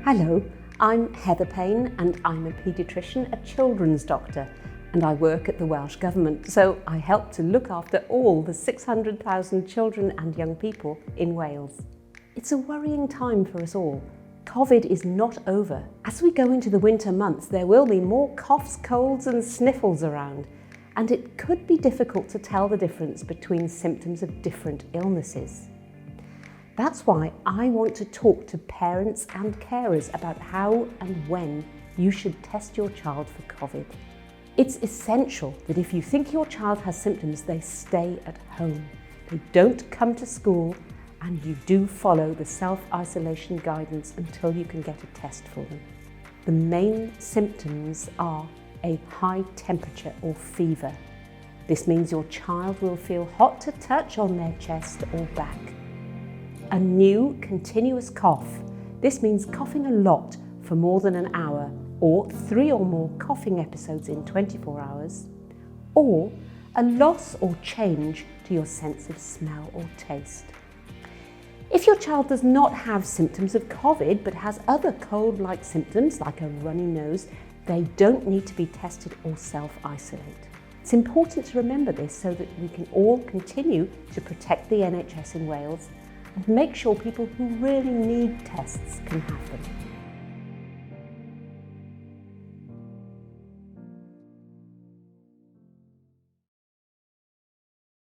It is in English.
Hello, I'm Heather Payne and I'm a paediatrician, a children's doctor, and I work at the Welsh Government, so I help to look after all the 600,000 children and young people in Wales. It's a worrying time for us all. COVID is not over. As we go into the winter months, there will be more coughs, colds and sniffles around, and it could be difficult to tell the difference between symptoms of different illnesses. That's why I want to talk to parents and carers about how and when you should test your child for COVID. It's essential that if you think your child has symptoms, they stay at home. They don't come to school, and you do follow the self-isolation guidance until you can get a test for them. The main symptoms are a high temperature or fever. This means your child will feel hot to touch on their chest or back. A new continuous cough. This means coughing a lot for more than an hour, or 3 or more coughing episodes in 24 hours, or a loss or change to your sense of smell or taste. If your child does not have symptoms of COVID but has other cold-like symptoms like a runny nose, they don't need to be tested or self-isolate. It's important to remember this so that we can all continue to protect the NHS in Wales and make sure people who really need tests can have them.